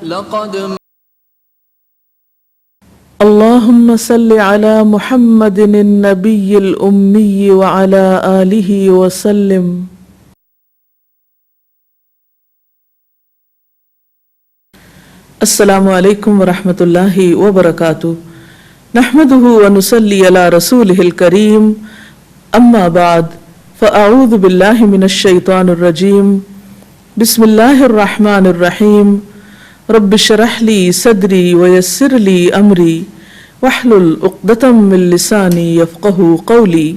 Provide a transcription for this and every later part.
لقد اللهم صل على محمد النبي الأمي وعلى آله وسلم. السلام علیکم ورحمۃ اللہ وبرکاتہ. نحمده ونصلي على رسوله الكريم. اما بعد فاعوذ باللہ من الشیطان الرجیم. بسم اللہ الرحمن الرحیم. رب اشرح لي صدری ويسر لي امری واحلل عقدۃ من لسانی يفقهوا قولی.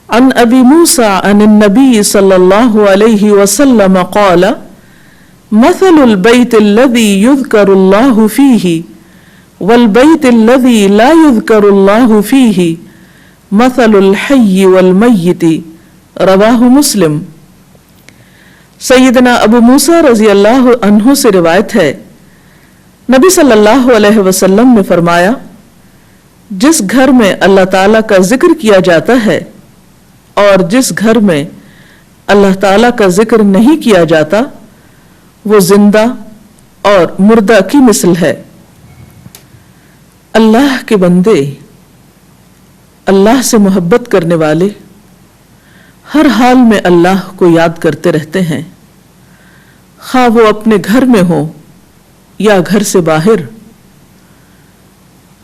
عن ابی موسیٰ عن النبی صلی اللہ علیہ وسلم قال: مثل البيت الذي يذكر الله فيه والبيت الذي لا يذكر الله فيه مثل الحي والميت. رواہ مسلم. سیدنا ابو موسیٰ رضی اللہ عنہ سے روایت ہے، نبی صلی اللہ علیہ وسلم نے فرمایا، جس گھر میں اللہ تعالیٰ کا ذکر کیا جاتا ہے اور جس گھر میں اللہ تعالیٰ کا ذکر نہیں کیا جاتا وہ زندہ اور مردہ کی مثل ہے. اللہ کے بندے، اللہ سے محبت کرنے والے ہر حال میں اللہ کو یاد کرتے رہتے ہیں، خواہ وہ اپنے گھر میں ہو یا گھر سے باہر.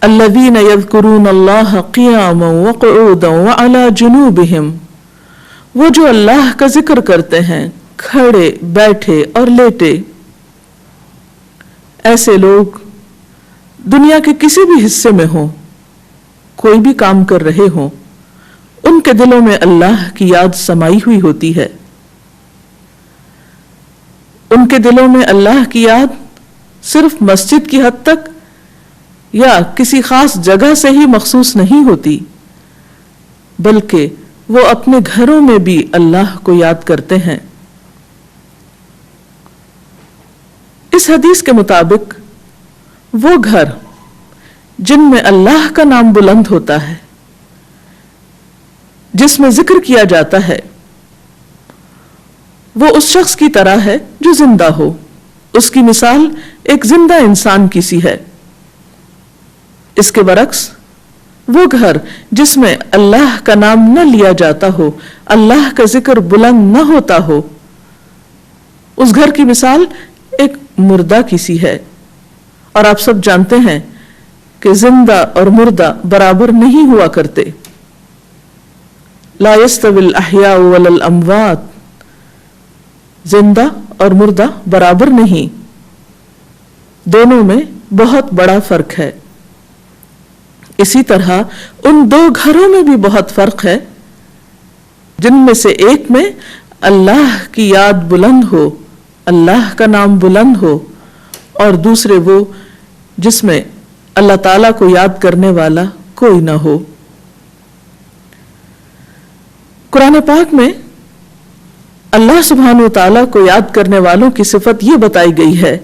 الذین یذکرون اللہ قیاما وقعودا وعلی جنوبہم. وہ جو اللہ کا ذکر کرتے ہیں کھڑے، بیٹھے اور لیٹے. ایسے لوگ دنیا کے کسی بھی حصے میں ہوں، کوئی بھی کام کر رہے ہوں، ان کے دلوں میں اللہ کی یاد سمائی ہوئی ہوتی ہے. ان کے دلوں میں اللہ کی یاد صرف مسجد کی حد تک یا کسی خاص جگہ سے ہی مخصوص نہیں ہوتی، بلکہ وہ اپنے گھروں میں بھی اللہ کو یاد کرتے ہیں. اس حدیث کے مطابق وہ گھر جن میں اللہ کا نام بلند ہوتا ہے، جس میں ذکر کیا جاتا ہے، وہ اس شخص کی طرح ہے جو زندہ ہو. اس کی مثال ایک زندہ انسان کی سی ہے. اس کے برعکس وہ گھر جس میں اللہ کا نام نہ لیا جاتا ہو، اللہ کا ذکر بلند نہ ہوتا ہو، اس گھر کی مثال ایک مردہ کی سی ہے. اور آپ سب جانتے ہیں کہ زندہ اور مردہ برابر نہیں ہوا کرتے. لا يستوي الاحیاء ولا الاموات. زندہ اور مردہ برابر نہیں، دونوں میں بہت بڑا فرق ہے. اسی طرح ان دو گھروں میں بھی بہت فرق ہے، جن میں سے ایک میں اللہ کی یاد بلند ہو، اللہ کا نام بلند ہو، اور دوسرے وہ جس میں اللہ تعالیٰ کو یاد کرنے والا کوئی نہ ہو. قرآن پاک میں اللہ سبحانہ و تعالیٰ کو یاد کرنے والوں کی صفت یہ بتائی گئی ہے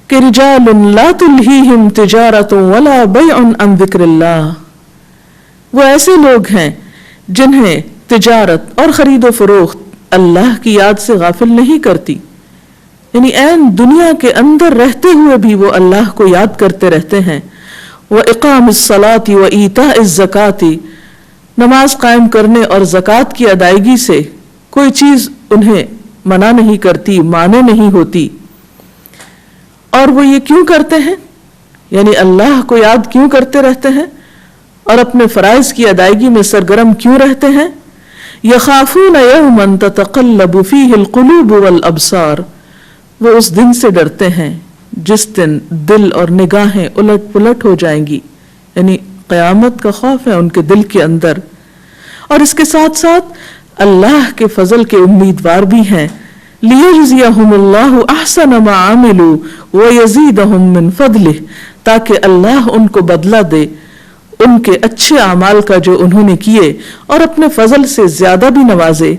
کہ رجال لا تلہیہم تجارت ولا بیع عن ذکر اللہ. وہ ایسے لوگ ہیں جنہیں تجارت اور خرید و فروخت اللہ کی یاد سے غافل نہیں کرتی. یعنی عین دنیا کے اندر رہتے ہوئے بھی وہ اللہ کو یاد کرتے رہتے ہیں. وَإِقَامِ الصَّلَاةِ وَإِيتَاءِ الزَّكَاةِ. نماز قائم کرنے اور زکوٰۃ کی ادائیگی سے کوئی چیز انہیں منع نہیں کرتی، مانے نہیں ہوتی. اور وہ یہ کیوں کرتے ہیں؟ یعنی اللہ کو یاد کیوں کرتے رہتے ہیں اور اپنے فرائض کی ادائیگی میں سرگرم کیوں رہتے ہیں؟ یخافون یوما تتقلب فیہ القلوب والابصار. وہ اس دن سے ڈرتے ہیں جس دن دل اور نگاہیں الٹ پلٹ ہو جائیں گی. یعنی قیامت کا خوف ہے ان کے دل کے اندر. اور اس کے ساتھ ساتھ اللہ کے فضل کے امیدوار بھی ہیں. لیجزیہم اللہ احسن ما عملوا ویزیدہم من فضلہ. تاکہ اللہ ان کو بدلہ دے ان کے اچھے اعمال کا جو انہوں نے کیے، اور اپنے فضل سے زیادہ بھی نوازے.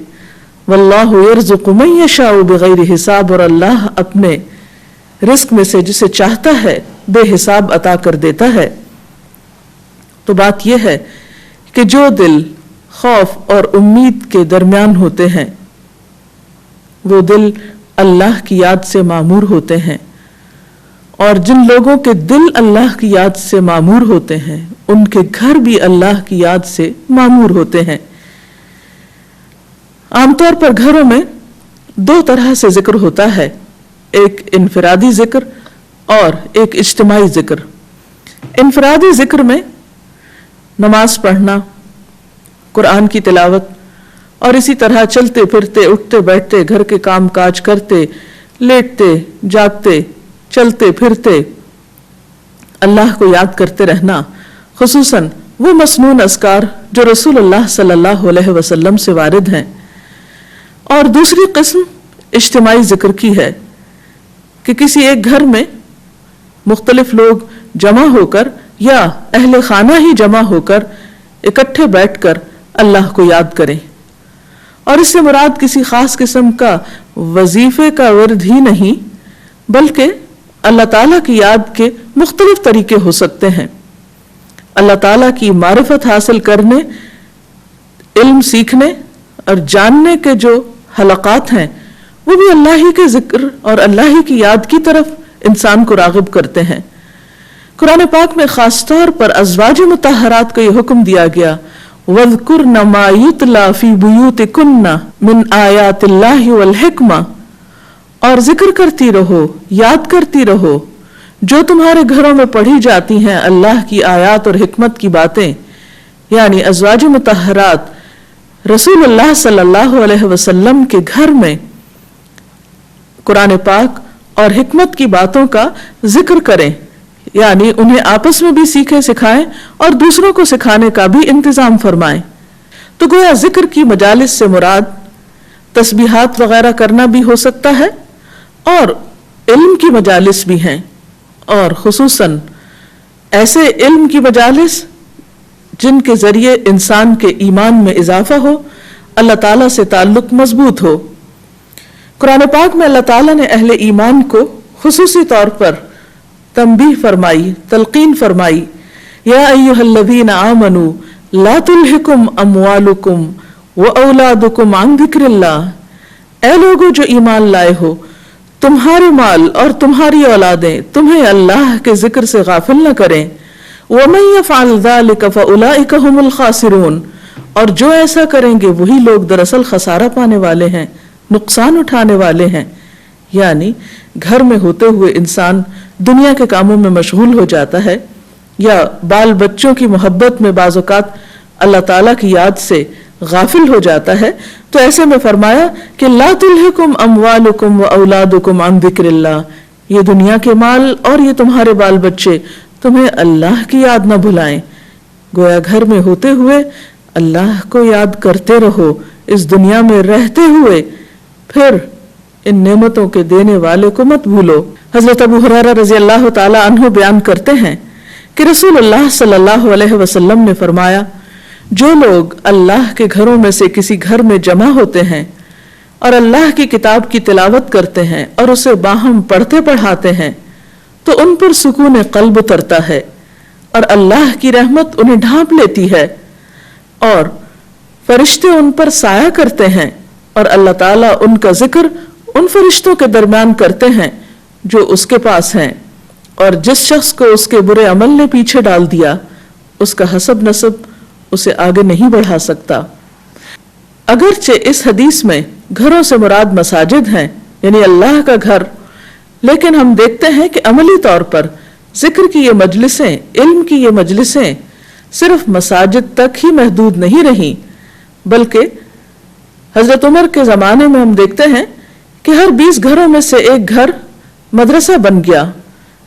واللہ یرزق من یشاء بغیر حساب. اور اللہ اپنے رزق میں سے جسے چاہتا ہے بے حساب عطا کر دیتا ہے. تو بات یہ ہے کہ جو دل خوف اور امید کے درمیان ہوتے ہیں وہ دل اللہ کی یاد سے معمور ہوتے ہیں، اور جن لوگوں کے دل اللہ کی یاد سے معمور ہوتے ہیں ان کے گھر بھی اللہ کی یاد سے معمور ہوتے ہیں۔ عام طور پر گھروں میں دو طرح سے ذکر ہوتا ہے، ایک انفرادی ذکر اور ایک اجتماعی ذکر۔ انفرادی ذکر میں نماز پڑھنا، قرآن کی تلاوت، اور اسی طرح چلتے پھرتے، اٹھتے بیٹھتے، گھر کے کام کاج کرتے، لیٹتے جاگتے، چلتے پھرتے اللہ کو یاد کرتے رہنا، خصوصاً وہ مسنون اذکار جو رسول اللہ صلی اللہ علیہ وسلم سے وارد ہیں۔ اور دوسری قسم اجتماعی ذکر کی ہے کہ کسی ایک گھر میں مختلف لوگ جمع ہو کر یا اہل خانہ ہی جمع ہو کر اکٹھے بیٹھ کر اللہ کو یاد کریں، اور اس سے مراد کسی خاص قسم کا وظیفے کا ورد ہی نہیں بلکہ اللہ تعالیٰ کی یاد کے مختلف طریقے ہو سکتے ہیں۔ اللہ تعالیٰ کی معرفت حاصل کرنے، علم سیکھنے اور جاننے کے جو حلقات ہیں وہ بھی اللہ ہی کے ذکر اور اللہ ہی کی یاد کی طرف انسان کو راغب کرتے ہیں۔ قرآن پاک میں خاص طور پر ازواج مطہرات کو یہ حکم دیا گیا، وَاذْكُرْنَ مَا يُتْلَى فِي بُيُوتِكُنَّ مِنْ آيَاتِ اللَّهِ وَالْحِكْمَةِ، اور ذکر کرتی رہو، یاد کرتی رہو جو تمہارے گھروں میں پڑھی جاتی ہیں اللہ کی آیات اور حکمت کی باتیں، یعنی ازواج مطہرات رسول اللہ صلی اللہ علیہ وسلم کے گھر میں قرآن پاک اور حکمت کی باتوں کا ذکر کریں، یعنی انہیں آپس میں بھی سیکھیں سکھائیں اور دوسروں کو سکھانے کا بھی انتظام فرمائیں۔ تو گویا ذکر کی مجالس سے مراد تسبیحات وغیرہ کرنا بھی ہو سکتا ہے، اور علم کی مجالس بھی ہیں، اور خصوصاً ایسے علم کی مجالس جن کے ذریعے انسان کے ایمان میں اضافہ ہو، اللہ تعالیٰ سے تعلق مضبوط ہو۔ قرآن پاک میں اللہ تعالیٰ نے اہل ایمان کو خصوصی طور پر تنبیہ فرمائی، تلقین فرمائی، یا ایھا الذین آمنوا لا تلہکم اموالکم واولادکم عن ذکر اللہ، اے لوگو جو ایمان لائے ہو، تمہارے مال اور تمہاری اولادیں تمہیں اللہ کے ذکر سے غافل نہ کریں، وَمَن يَفْعَلْ ذَلِكَ فَأُولَئِكَ هُمُ الْخَاسِرُونَ، اور جو ایسا کریں گے وہی لوگ دراصل خسارہ پانے والے ہیں، نقصان اٹھانے والے ہیں۔ یعنی گھر میں ہوتے ہوئے انسان دنیا کے کاموں میں مشغول ہو جاتا ہے، یا بال بچوں کی محبت میں بعض اوقات اللہ تعالیٰ کی یاد سے غافل ہو جاتا ہے، تو ایسے میں فرمایا کہ لا تلہکم اموالکم واولادکم عن ذکر اللہ، یہ دنیا کے مال اور یہ تمہارے بال بچے تمہیں اللہ کی یاد نہ بھلائیں۔ گویا گھر میں ہوتے ہوئے اللہ کو یاد کرتے رہو، اس دنیا میں رہتے ہوئے پھر ان نعمتوں کے دینے والے کو مت بھولو۔ حضرت ابو ہریرہ رضی اللہ تعالی عنہ بیان کرتے ہیں کہ رسول اللہ صلی اللہ علیہ وسلم نے فرمایا، جو لوگ اللہ کے گھروں میں سے کسی گھر میں جمع ہوتے ہیں اور اللہ کی کتاب کی تلاوت کرتے ہیں اور اسے باہم پڑھتے پڑھاتے ہیں تو ان پر سکون قلب اترتا ہے اور اللہ کی رحمت انہیں ڈھانپ لیتی ہے، اور فرشتے ان پر سایہ کرتے ہیں، اور اللہ تعالیٰ ان کا ذکر ان فرشتوں کے درمیان کرتے ہیں جو اس کے پاس ہیں، اور جس شخص کو اس کے برے عمل نے پیچھے ڈال دیا اس کا حسب نسب اسے آگے نہیں بڑھا سکتا۔ اگرچہ اس حدیث میں گھروں سے مراد مساجد ہیں، یعنی اللہ کا گھر، لیکن ہم دیکھتے ہیں کہ عملی طور پر ذکر کی یہ مجلسیں، علم کی یہ مجلسیں صرف مساجد تک ہی محدود نہیں رہیں، بلکہ حضرت عمر کے زمانے میں ہم دیکھتے ہیں کہ ہر 20 گھروں میں سے ایک گھر مدرسہ بن گیا،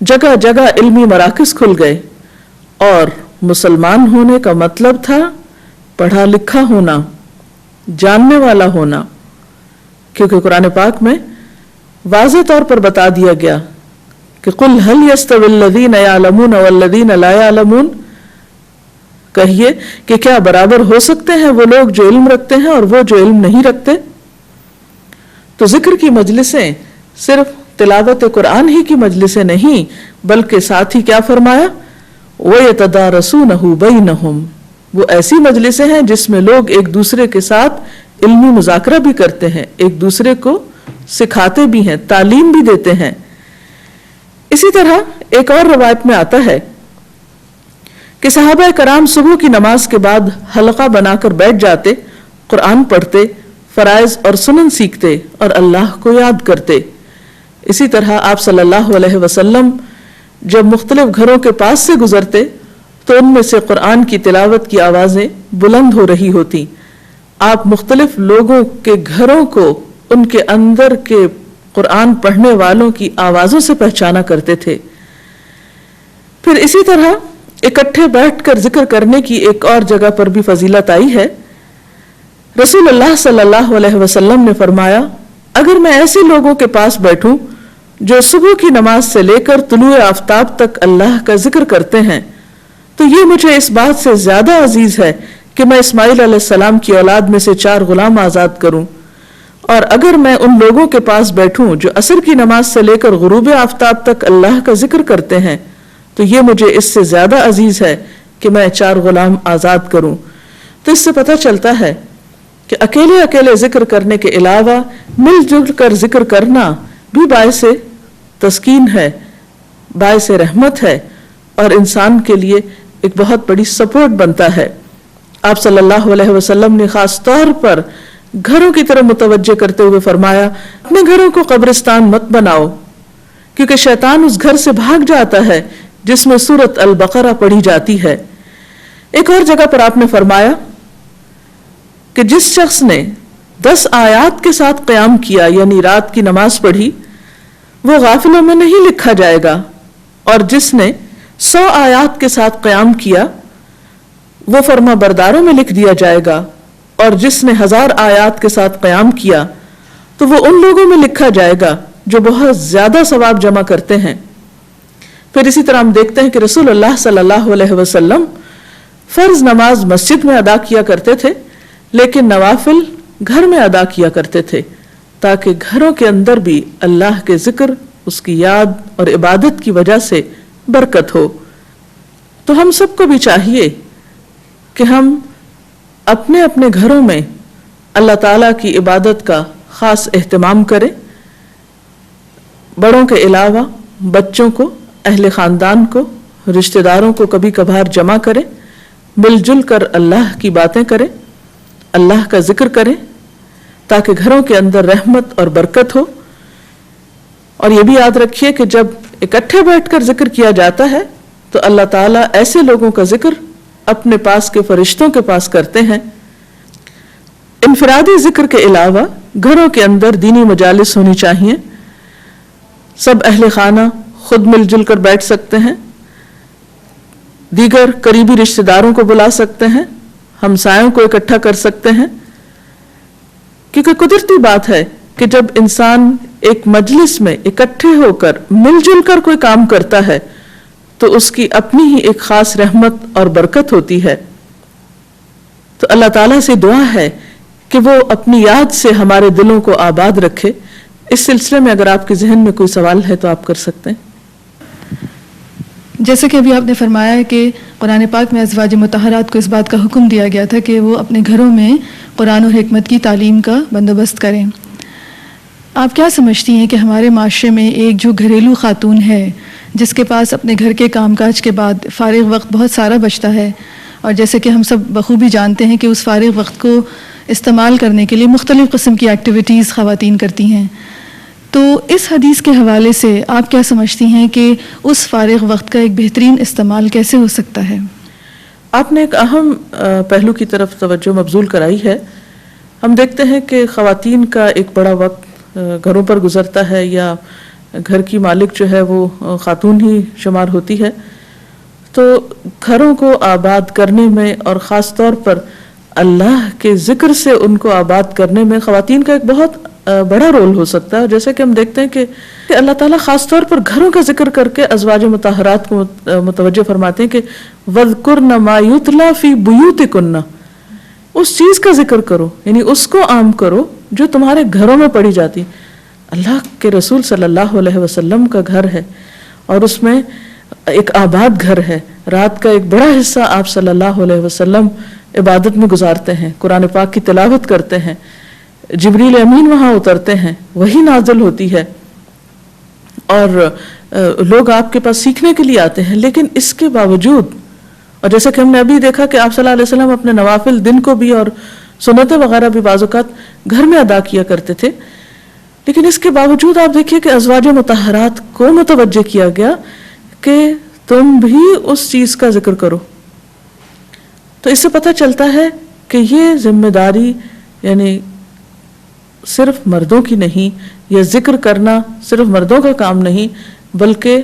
جگہ جگہ علمی مراکز کھل گئے، اور مسلمان ہونے کا مطلب تھا پڑھا لکھا ہونا، جاننے والا ہونا، کیونکہ قرآن پاک میں واضح طور پر بتا دیا گیا کہ قُلْ هَلْ يَسْتَوِي الَّذِينَ يَعْلَمُونَ وَالَّذِينَ لَا يَعْلَمُونَ، کہیے کہ کیا برابر ہو سکتے ہیں وہ لوگ جو علم رکھتے ہیں اور وہ جو علم نہیں رکھتے؟ تو ذکر کی مجلسیں صرف تلاوت قرآن ہی کی مجلسیں نہیں، بلکہ ساتھ ہی کیا فرمایا، وَيَتَدَارَسُونَهُ بَيْنَهُمْ، وہ ایسی مجلسیں ہیں جس میں لوگ ایک دوسرے کے ساتھ علمی مذاکرہ بھی کرتے ہیں، ایک دوسرے کو سکھاتے بھی ہیں، تعلیم بھی دیتے ہیں۔ اسی طرح ایک اور روایت میں آتا ہے کہ صحابہ کرام صبح کی نماز کے بعد حلقہ بنا کر بیٹھ جاتے، قرآن پڑھتے، فرائض اور سنن سیکھتے اور اللہ کو یاد کرتے۔ اسی طرح آپ صلی اللہ علیہ وسلم جب مختلف گھروں کے پاس سے گزرتے تو ان میں سے قرآن کی تلاوت کی آوازیں بلند ہو رہی ہوتی۔ آپ مختلف لوگوں کے گھروں کو ان کے اندر کے قرآن پڑھنے والوں کی آوازوں سے پہچانا کرتے تھے۔ پھر اسی طرح اکٹھے بیٹھ کر ذکر کرنے کی ایک اور جگہ پر بھی فضیلت آئی ہے۔ رسول اللہ صلی اللہ علیہ وسلم نے فرمایا، اگر میں ایسے لوگوں کے پاس بیٹھوں جو صبح کی نماز سے لے کر طلوع آفتاب تک اللہ کا ذکر کرتے ہیں تو یہ مجھے اس بات سے زیادہ عزیز ہے کہ میں اسماعیل علیہ السلام کی اولاد میں سے 4 غلام آزاد کروں، اور اگر میں ان لوگوں کے پاس بیٹھوں جو عصر کی نماز سے لے کر غروب آفتاب تک اللہ کا ذکر کرتے ہیں تو یہ مجھے اس سے زیادہ عزیز ہے کہ میں 4 غلام آزاد کروں۔ تو اس سے پتہ چلتا ہے کہ اکیلے اکیلے ذکر کرنے کے علاوہ مل جل کر ذکر کرنا بھی باعث تسکین ہے، باعث رحمت ہے، اور انسان کے لیے ایک بہت بڑی سپورٹ بنتا ہے۔ آپ صلی اللہ علیہ وسلم نے خاص طور پر گھروں کی طرف متوجہ کرتے ہوئے فرمایا، اپنے گھروں کو قبرستان مت بناؤ، کیونکہ شیطان اس گھر سے بھاگ جاتا ہے جس میں سورۃ البقرہ پڑھی جاتی ہے۔ ایک اور جگہ پر آپ نے فرمایا کہ جس شخص نے 10 آیات کے ساتھ قیام کیا یعنی رات کی نماز پڑھی وہ غافلوں میں نہیں لکھا جائے گا، اور جس نے 100 آیات کے ساتھ قیام کیا وہ فرما برداروں میں لکھ دیا جائے گا، اور جس نے 1000 آیات کے ساتھ قیام کیا تو وہ ان لوگوں میں لکھا جائے گا جو بہت زیادہ ثواب جمع کرتے ہیں۔ پھر اسی طرح ہم دیکھتے ہیں کہ رسول اللہ صلی اللہ علیہ وسلم فرض نماز مسجد میں ادا کیا کرتے تھے، لیکن نوافل گھر میں ادا کیا کرتے تھے تاکہ گھروں کے اندر بھی اللہ کے ذکر، اس کی یاد اور عبادت کی وجہ سے برکت ہو۔ تو ہم سب کو بھی چاہیے کہ ہم اپنے اپنے گھروں میں اللہ تعالیٰ کی عبادت کا خاص اہتمام کریں، بڑوں کے علاوہ بچوں کو، اہل خاندان کو، رشتہ داروں کو کبھی کبھار جمع کریں، مل جل کر اللہ کی باتیں کریں، اللہ کا ذکر کریں تاکہ گھروں کے اندر رحمت اور برکت ہو۔ اور یہ بھی یاد رکھیے کہ جب اکٹھے بیٹھ کر ذکر کیا جاتا ہے تو اللہ تعالیٰ ایسے لوگوں کا ذکر اپنے پاس کے فرشتوں کے پاس کرتے ہیں۔ انفرادی ذکر کے علاوہ گھروں کے اندر دینی مجالس ہونی چاہیے، سب اہل خانہ خود مل جل کر بیٹھ سکتے ہیں، دیگر قریبی رشتہ داروں کو بلا سکتے ہیں، ہمسایوں کو اکٹھا کر سکتے ہیں، کیونکہ قدرتی بات ہے کہ جب انسان ایک مجلس میں اکٹھے ہو کر مل جل کر کوئی کام کرتا ہے تو اس کی اپنی ہی ایک خاص رحمت اور برکت ہوتی ہے۔ تو اللہ تعالیٰ سے دعا ہے کہ وہ اپنی یاد سے ہمارے دلوں کو آباد رکھے۔ اس سلسلے میں اگر آپ کے ذہن میں کوئی سوال ہے تو آپ کر سکتے ہیں۔ جیسے کہ ابھی آپ نے فرمایا ہے کہ قرآن پاک میں ازواج مطہرات کو اس بات کا حکم دیا گیا تھا کہ وہ اپنے گھروں میں قرآن اور حکمت کی تعلیم کا بندوبست کریں۔ آپ کیا سمجھتی ہیں کہ ہمارے معاشرے میں ایک جو گھریلو خاتون ہے جس کے پاس اپنے گھر کے کام کاج کے بعد فارغ وقت بہت سارا بچتا ہے، اور جیسے کہ ہم سب بخوبی جانتے ہیں کہ اس فارغ وقت کو استعمال کرنے کے لیے مختلف قسم کی ایکٹیویٹیز خواتین کرتی ہیں، تو اس حدیث کے حوالے سے آپ کیا سمجھتی ہیں کہ اس فارغ وقت کا ایک بہترین استعمال کیسے ہو سکتا ہے؟ آپ نے ایک اہم پہلو کی طرف توجہ مبذول کرائی ہے۔ ہم دیکھتے ہیں کہ خواتین کا ایک بڑا وقت گھروں پر گزرتا ہے، یا گھر کی مالک جو ہے وہ خاتون ہی شمار ہوتی ہے، تو گھروں کو آباد کرنے میں اور خاص طور پر اللہ کے ذکر سے ان کو آباد کرنے میں خواتین کا ایک بہت بڑا رول ہو سکتا ہے۔ جیسے کہ ہم دیکھتے ہیں کہ اللہ تعالیٰ خاص طور پر گھروں کا ذکر کر کے ازواج مطہرات کو متوجہ فرماتے ہیں کہ وَاذْكُرْنَ مَا يُتْلَى فِي بُيُوتِكُنَّ، اس چیز کا ذکر کرو، یعنی اس کو عام کرو جو تمہارے گھروں میں پڑھی جاتی۔ اللہ کے رسول صلی اللہ علیہ وسلم کا گھر ہے اور اس میں ایک آباد گھر ہے، رات کا ایک بڑا حصہ آپ صلی اللہ علیہ وسلم عبادت میں گزارتے ہیں، قرآن پاک کی تلاوت کرتے ہیں، جبریل امین وہاں اترتے ہیں، وہی نازل ہوتی ہے، اور لوگ آپ کے پاس سیکھنے کے لیے آتے ہیں. لیکن اس کے باوجود، اور جیسا کہ ہم نے ابھی دیکھا کہ آپ صلی اللہ علیہ وسلم اپنے نوافل دن کو بھی اور سنتیں وغیرہ بھی بعض اوقات گھر میں ادا کیا کرتے تھے، لیکن اس کے باوجود آپ دیکھیے کہ ازواج مطہرات کو متوجہ کیا گیا کہ تم بھی اس چیز کا ذکر کرو. تو اس سے پتہ چلتا ہے کہ یہ ذمہ داری یعنی صرف مردوں کی نہیں، یا ذکر کرنا صرف مردوں کا کام نہیں، بلکہ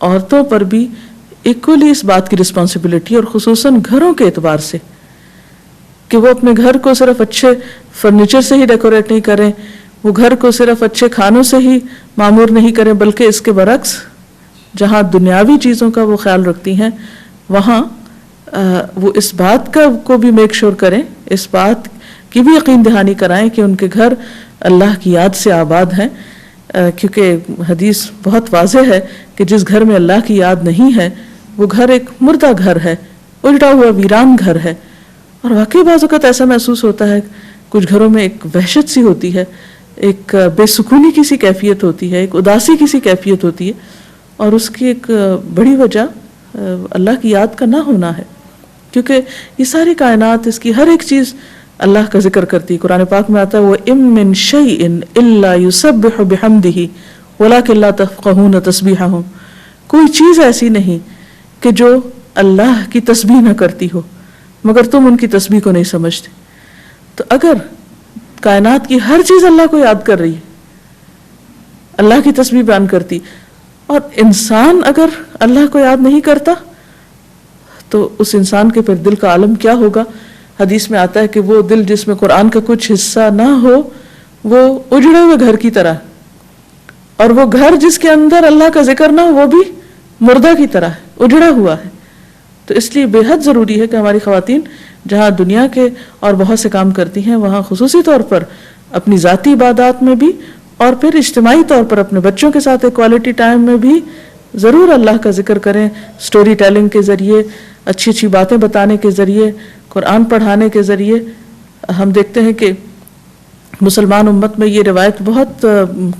عورتوں پر بھی ایکولی اس بات کی رسپانسبلٹی، اور خصوصاً گھروں کے اعتبار سے، کہ وہ اپنے گھر کو صرف اچھے فرنیچر سے ہی ڈیکوریٹ نہیں کریں، وہ گھر کو صرف اچھے کھانوں سے ہی معمور نہیں کریں، بلکہ اس کے برعکس جہاں دنیاوی چیزوں کا وہ خیال رکھتی ہیں وہاں وہ اس بات کا کو بھی میک شور کریں، اس بات کی بھی یقین دہانی کرائیں کہ ان کے گھر اللہ کی یاد سے آباد ہیں، کیونکہ حدیث بہت واضح ہے کہ جس گھر میں اللہ کی یاد نہیں ہے وہ گھر ایک مردہ گھر ہے، الٹا ہوا ویران گھر ہے. اور واقعی بعض اوقات ایسا محسوس ہوتا ہے، کچھ گھروں میں ایک وحشت سی ہوتی ہے، ایک بے سکونی کی سی کیفیت ہوتی ہے، ایک اداسی کی سی کیفیت ہوتی ہے، اور اس کی ایک بڑی وجہ اللہ کی یاد کا نہ ہونا ہے، کیونکہ یہ ساری کائنات، اس کی ہر ایک چیز اللہ کا ذکر کرتی ہے. قرآن پاک میں آتا ہے وَإِن مِّن شَيْءٍ إِلَّا يُسَبِّحُ بِحَمْدِهِ وَلَٰكِن لَّا تَفْقَهُونَ تَسْبِيحَهُمْ، کوئی چیز ایسی نہیں کہ جو اللہ کی تسبیح نہ کرتی ہو مگر تم ان کی تسبیح کو نہیں سمجھتے. تو اگر کائنات کی ہر چیز اللہ کو یاد کر رہی ہے، اللہ کی تسبیح بیان کرتی، اور انسان اگر اللہ کو یاد نہیں کرتا تو اس انسان کے پھر دل کا عالم کیا ہوگا. حدیث میں آتا ہے کہ وہ دل جس میں قرآن کا کچھ حصہ نہ ہو وہ اجڑے ہوئے گھر کی طرح، اور وہ گھر جس کے اندر اللہ کا ذکر نہ ہو وہ بھی مردہ کی طرح ہے، اجڑا ہوا ہے. تو اس لیے بے حد ضروری ہے کہ ہماری خواتین جہاں دنیا کے اور بہت سے کام کرتی ہیں وہاں خصوصی طور پر اپنی ذاتی عبادات میں بھی اور پھر اجتماعی طور پر اپنے بچوں کے ساتھ ایک کوالٹی ٹائم میں بھی ضرور اللہ کا ذکر کریں، سٹوری ٹیلنگ کے ذریعے، اچھی اچھی باتیں بتانے کے ذریعے، قرآن پڑھانے کے ذریعے. ہم دیکھتے ہیں کہ مسلمان امت میں یہ روایت بہت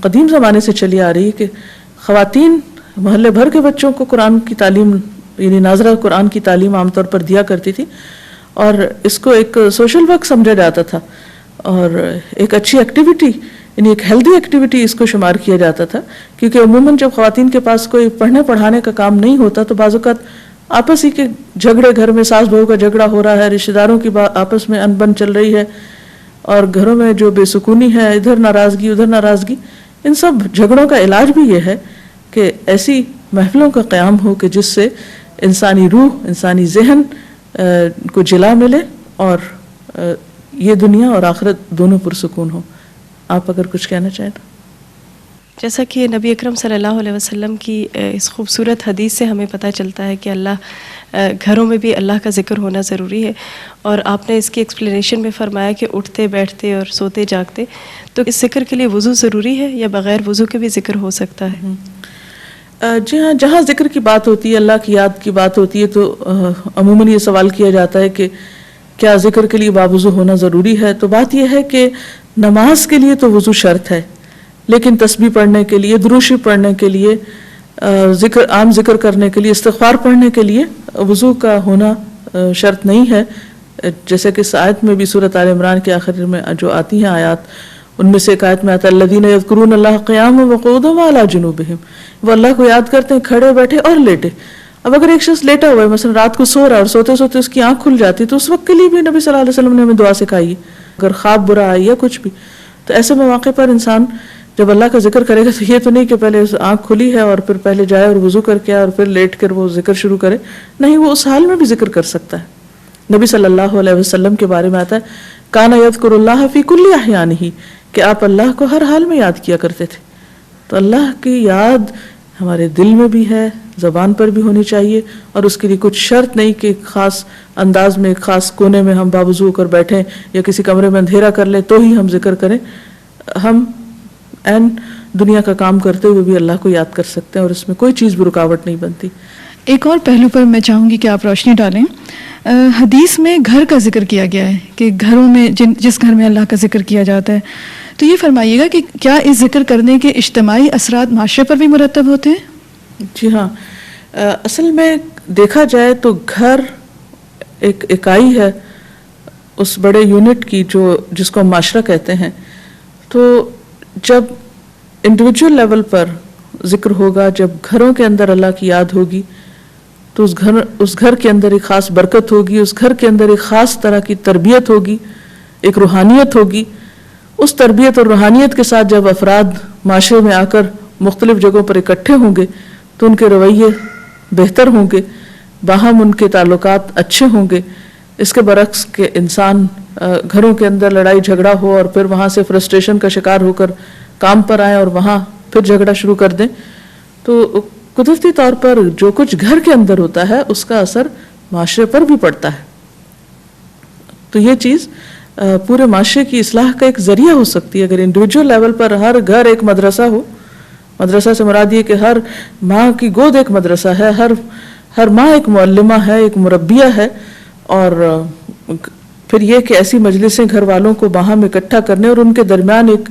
قدیم زمانے سے چلی آ رہی ہے کہ خواتین محلے بھر کے بچوں کو قرآن کی تعلیم یعنی ناظرہ قرآن کی تعلیم عام طور پر دیا کرتی تھی، اور اس کو ایک سوشل ورک سمجھا جاتا تھا اور ایک اچھی ایکٹیویٹی یعنی ایک ہیلدی ایکٹیویٹی اس کو شمار کیا جاتا تھا. کیونکہ عموماً جب خواتین کے پاس کوئی پڑھنے پڑھانے کا کام نہیں ہوتا تو بعض اوقات آپس ہی کے جھگڑے، گھر میں ساس بہو کا جھگڑا ہو رہا ہے، رشتہ داروں کی آپس میں انبن چل رہی ہے، اور گھروں میں جو بے سکونی ہے، ادھر ناراضگی ادھر ناراضگی، ان سب جھگڑوں کا علاج بھی یہ ہے کہ ایسی محفلوں کا قیام ہو کہ جس سے انسانی روح، انسانی ذہن کو جلا ملے اور یہ دنیا اور آخرت دونوں پرسکون ہو. آپ اگر کچھ کہنا چاہیں تو. جیسا کہ نبی اکرم صلی اللہ علیہ وسلم کی اس خوبصورت حدیث سے ہمیں پتہ چلتا ہے کہ اللہ گھروں میں بھی اللہ کا ذکر ہونا ضروری ہے، اور آپ نے اس کی ایکسپلینیشن میں فرمایا کہ اٹھتے بیٹھتے اور سوتے جاگتے، تو اس ذکر کے لیے وضو ضروری ہے یا بغیر وضو کے بھی ذکر ہو سکتا ہے؟ جی ہاں، جہاں ذکر کی بات ہوتی ہے، اللہ کی یاد کی بات ہوتی ہے، تو عموماً یہ سوال کیا جاتا ہے کہ کیا ذکر کے لیے باوضو ہونا ضروری ہے. تو بات یہ ہے کہ نماز کے لیے تو وضو شرط ہے، لیکن تسبیح پڑھنے کے لیے، درود شریف پڑھنے کے لیے، عام ذکر کرنے کے لیے، استغفار پڑھنے کے لیے وضو کا ہونا شرط نہیں ہے. جیسے کہ اس آیت میں بھی سورۃ آل عمران کے آخر میں جو آتی ہیں آیات، ان میں سے ایک آیت میں آتا ہے الذین یذکرون اللہ قیاما وقعودا وعلی جنوبہم، وہ اللہ کو یاد کرتے ہیں کھڑے بیٹھے اور لیٹے. اب اگر ایک شخص لیٹا ہوا ہے، مثلا رات کو سو رہا ہے اور سوتے سوتے اس کی آنکھ کھل جاتی، تو اس وقت کے لیے بھی نبی صلی اللہ علیہ وسلم نے ہمیں دعا سکھائی ہے. اگر خواب برا آئی یا کچھ بھی، تو ایسے مواقع پر انسان جب اللہ کا ذکر کرے گا تو یہ تو نہیں کہ پہلے آنکھ کھلی ہے اور پھر پہلے جائے اور وضو کر کے اور پھر لیٹ کر وہ ذکر شروع کرے. نہیں، وہ اس حال میں بھی ذکر کر سکتا ہے. نبی صلی اللہ علیہ وسلم کے بارے میں آتا ہے کان یذکر اللہ فی کل احیانہ، کہ آپ اللہ کو ہر حال میں یاد کیا کرتے تھے. تو اللہ کی یاد ہمارے دل میں بھی ہے، زبان پر بھی ہونی چاہیے، اور اس کے لیے کچھ شرط نہیں کہ ایک خاص انداز میں، ایک خاص کونے میں ہم باوضو کر بیٹھیں یا کسی کمرے میں اندھیرا کر لیں تو ہی ہم ذکر کریں. ہم دنیا کا کام کرتے ہوئے بھی اللہ کو یاد کر سکتے ہیں اور اس میں کوئی چیز بھی رکاوٹ نہیں بنتی. ایک اور پہلو پر میں چاہوں گی کہ آپ روشنی ڈالیں. حدیث میں گھر کا ذکر کیا گیا ہے کہ گھروں میں جس گھر میں اللہ کا ذکر کیا جاتا ہے، تو یہ فرمائیے گا کہ کیا اس ذکر کرنے کے اجتماعی اثرات معاشرے پر بھی مرتب ہوتے ہیں؟ جی ہاں، اصل میں دیکھا جائے تو گھر ایک اکائی ہے اس بڑے یونٹ کی جس کو ہم معاشرہ کہتے ہیں. تو جب انڈیویجول لیول پر ذکر ہوگا، جب گھروں کے اندر اللہ کی یاد ہوگی، تو اس گھر کے اندر ایک خاص برکت ہوگی، اس گھر کے اندر ایک خاص طرح کی تربیت ہوگی، ایک روحانیت ہوگی. اس تربیت اور روحانیت کے ساتھ جب افراد معاشرے میں آ کر مختلف جگہوں پر اکٹھے ہوں گے تو ان کے رویے بہتر ہوں گے، باہم ان کے تعلقات اچھے ہوں گے. اس کے برعکس کہ انسان گھروں کے اندر لڑائی جھگڑا ہو اور پھر وہاں سے فرسٹریشن کا شکار ہو کر کام پر آئیں اور وہاں پھر جھگڑا شروع کر دیں، تو قدرتی طور پر جو کچھ گھر کے اندر ہوتا ہے اس کا اثر معاشرے پر بھی پڑتا ہے. تو یہ چیز پورے معاشرے کی اصلاح کا ایک ذریعہ ہو سکتی ہے اگر انڈیویجول لیول پر ہر گھر ایک مدرسہ ہو. مدرسہ سے مراد یہ کہ ہر ماں کی گود ایک مدرسہ ہے، ہر ماں ایک معلمہ ہے، ایک مربیہ ہے. اور پھر یہ کہ ایسی مجلسیں گھر والوں کو باہم اکٹھا کرنے اور ان کے درمیان ایک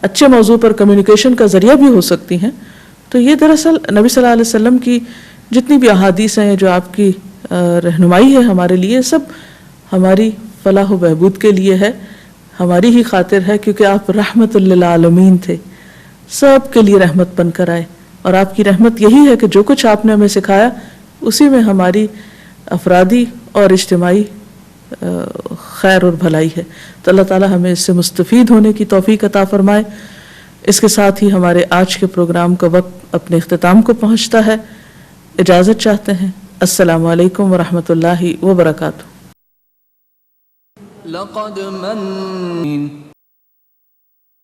اچھے موضوع پر کمیونیکیشن کا ذریعہ بھی ہو سکتی ہیں. تو یہ دراصل نبی صلی اللہ علیہ وسلم کی جتنی بھی احادیث ہیں جو آپ کی رہنمائی ہے ہمارے لیے، سب ہماری فلاح و بہبود کے لیے ہے، ہماری ہی خاطر ہے، کیونکہ آپ رحمت للعالمین تھے، سب کے لیے رحمت بن کر آئے. اور آپ کی رحمت یہی ہے کہ جو کچھ آپ نے ہمیں سکھایا اسی میں ہماری افرادی اور اجتماعی خیر اور بھلائی ہے. تو اللہ تعالی ہمیں اس سے مستفید ہونے کی توفیق عطا فرمائے. اس کے ساتھ ہی ہمارے آج کے پروگرام کا وقت اپنے اختتام کو پہنچتا ہے. اجازت چاہتے ہیں. السلام علیکم ورحمۃ اللہ وبرکاتہ. لقد من